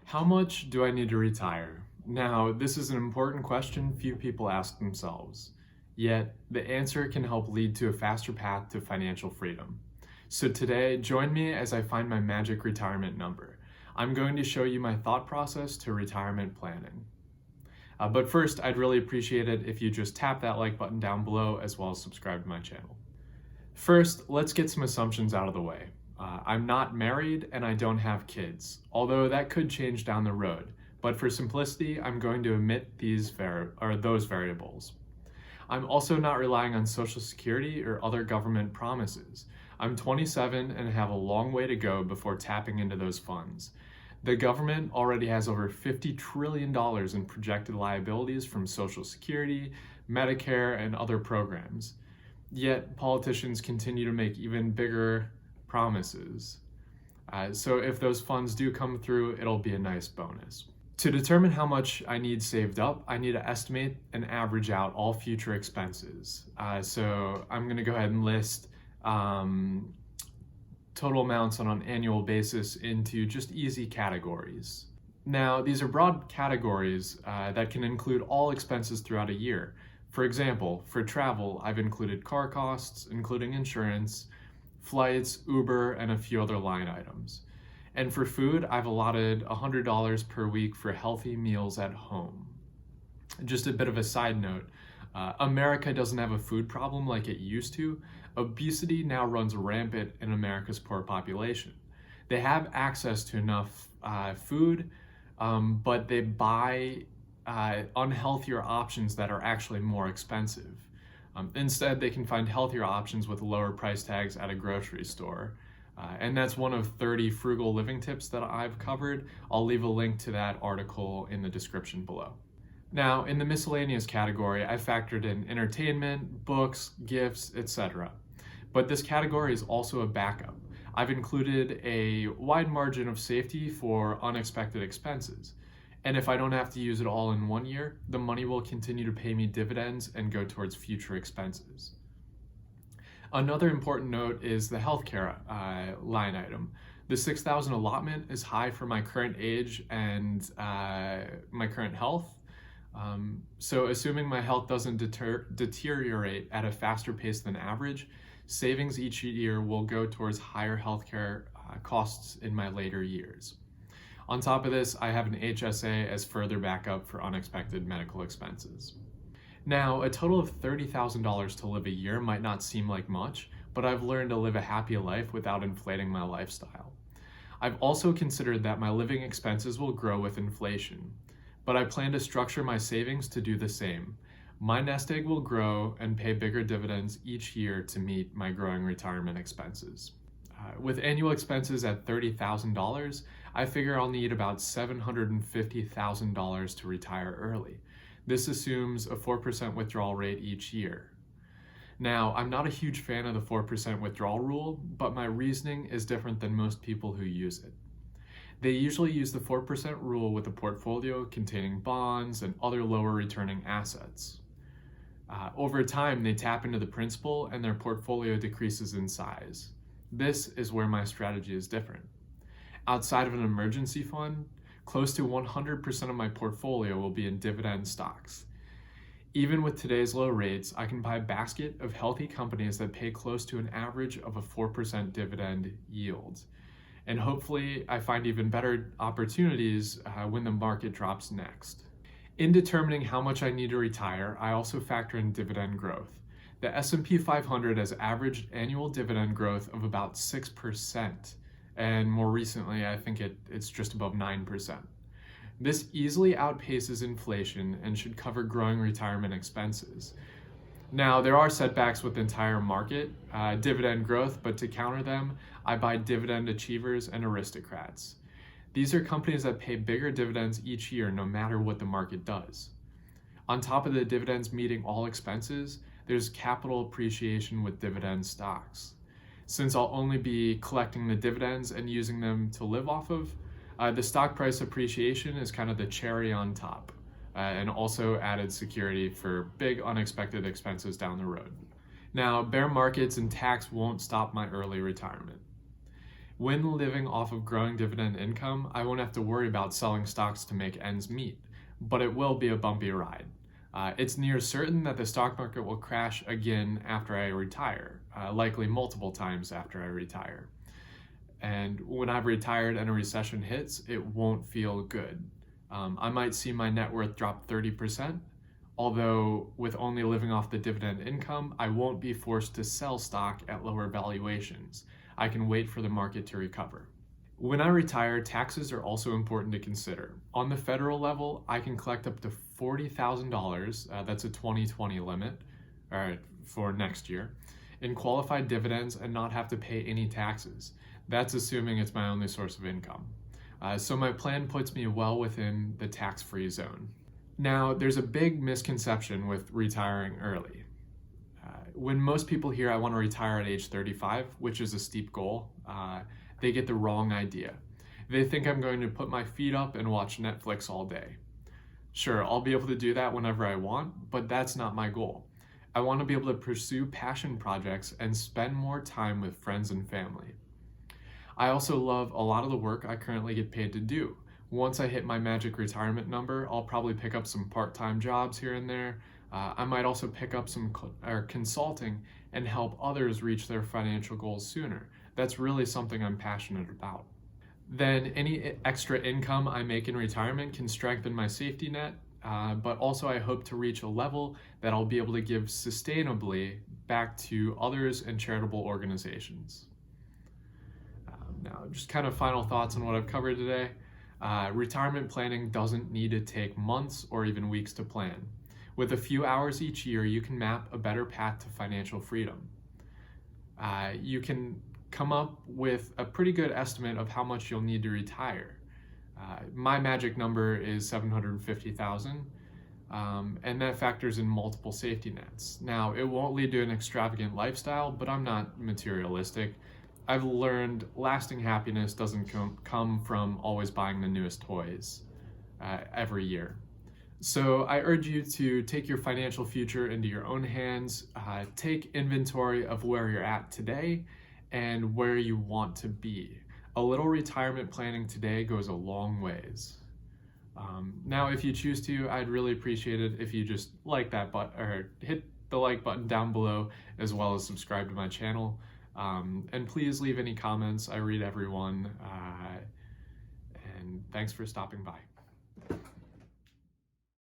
How much do I need to retire? Now, this is an important question few people ask themselves, yet the answer can help lead to a faster path to financial freedom. So today, join me as I find my magic retirement number. I'm going to show you my thought process to retirement planning. But first, I'd really appreciate it if you just tap that like button down below as well as subscribe to my channel. First, let's get some assumptions out of the way. I'm not married and I don't have kids, although that could change down the road. But for simplicity, I'm going to omit those variables. I'm also not relying on Social Security or other government promises. I'm 27 and have a long way to go before tapping into those funds. The government already has over $50 trillion in projected liabilities from Social Security, Medicare, and other programs. Yet politicians continue to make even bigger promises. So if those funds do come through, it'll be a nice bonus. To determine how much I need saved up, I need to estimate and average out all future expenses. So I'm going to go ahead and list total amounts on an annual basis into just easy categories. Now, these are broad categories that can include all expenses throughout a year. For example, for travel, I've included car costs, including insurance, flights, Uber, and a few other line items. And for food, I've allotted $100 per week for healthy meals at home. Just a bit of a side note, America doesn't have a food problem like it used to. Obesity now runs rampant in America's poor population. They have access to enough food, but they buy unhealthier options that are actually more expensive. Instead, they can find healthier options with lower price tags at a grocery store. And that's one of 30 frugal living tips that I've covered. I'll leave a link to that article in the description below. Now, in the miscellaneous category, I factored in entertainment, books, gifts, etc. But this category is also a backup. I've included a wide margin of safety for unexpected expenses. And if I don't have to use it all in one year, the money will continue to pay me dividends and go towards future expenses. Another important note is the healthcare line item. The $6,000 allotment is high for my current age and my current health. So assuming my health doesn't deteriorate at a faster pace than average, savings each year will go towards higher healthcare costs in my later years. On top of this, I have an HSA as further backup for unexpected medical expenses. Now, a total of $30,000 to live a year might not seem like much, but I've learned to live a happy life without inflating my lifestyle. I've also considered that my living expenses will grow with inflation, but I plan to structure my savings to do the same. My nest egg will grow and pay bigger dividends each year to meet my growing retirement expenses. With annual expenses at $30,000, I figure I'll need about $750,000 to retire early. This assumes a 4% withdrawal rate each year. Now, I'm not a huge fan of the 4% withdrawal rule, but my reasoning is different than most people who use it. They usually use the 4% rule with a portfolio containing bonds and other lower returning assets. Over time, they tap into the principal and their portfolio decreases in size. This is where my strategy is different. Outside of an emergency fund, close to 100% of my portfolio will be in dividend stocks. Even with today's low rates, I can buy a basket of healthy companies that pay close to an average of a 4% dividend yield. And hopefully I find even better opportunities when the market drops next. In determining how much I need to retire, I also factor in dividend growth. The S&P 500 has averaged annual dividend growth of about 6%, and more recently I think it's just above 9%. This easily outpaces inflation and should cover growing retirement expenses. Now, there are setbacks with the entire market, dividend growth, but to counter them, I buy dividend achievers and aristocrats. These are companies that pay bigger dividends each year no matter what the market does. On top of the dividends meeting all expenses, there's capital appreciation with dividend stocks. Since I'll only be collecting the dividends and using them to live off of, the stock price appreciation is kind of the cherry on top, and also added security for big unexpected expenses down the road. Now, bear markets and tax won't stop my early retirement. When living off of growing dividend income, I won't have to worry about selling stocks to make ends meet, but it will be a bumpy ride. It's near certain that the stock market will crash again after I retire, likely multiple times after I retire. And when I've retired and a recession hits, it won't feel good. I might see my net worth drop 30%, although with only living off the dividend income, I won't be forced to sell stock at lower valuations. I can wait for the market to recover. When I retire, taxes are also important to consider. On the federal level, I can collect up to $40,000, that's a 2020 limit, for next year, in qualified dividends and not have to pay any taxes. That's assuming it's my only source of income. So my plan puts me well within the tax-free zone. Now, there's a big misconception with retiring early. When most people hear I want to retire at age 35, which is a steep goal, they get the wrong idea. They think I'm going to put my feet up and watch Netflix all day. Sure, I'll be able to do that whenever I want, but that's not my goal. I want to be able to pursue passion projects and spend more time with friends and family. I also love a lot of the work I currently get paid to do. Once I hit my magic retirement number, I'll probably pick up some part-time jobs here and there. I might also pick up some consulting and help others reach their financial goals sooner. That's really something I'm passionate about. Then any extra income I make in retirement can strengthen my safety net, but also I hope to reach a level that I'll be able to give sustainably back to others and charitable organizations. Now, just kind of final thoughts on what I've covered today. Retirement planning doesn't need to take months or even weeks to plan. With a few hours each year, you can map a better path to financial freedom. You can come up with a pretty good estimate of how much you'll need to retire. My magic number is $750,000, and that factors in multiple safety nets. Now, it won't lead to an extravagant lifestyle, but I'm not materialistic. I've learned lasting happiness doesn't come from always buying the newest toys every year. So I urge you to take your financial future into your own hands, take inventory of where you're at today and where you want to be. A little retirement planning today goes a long ways. Now, if you choose to, I'd really appreciate it if you just like that button or hit the like button down below, as well as subscribe to my channel. And please leave any comments. I read everyone. And thanks for stopping by.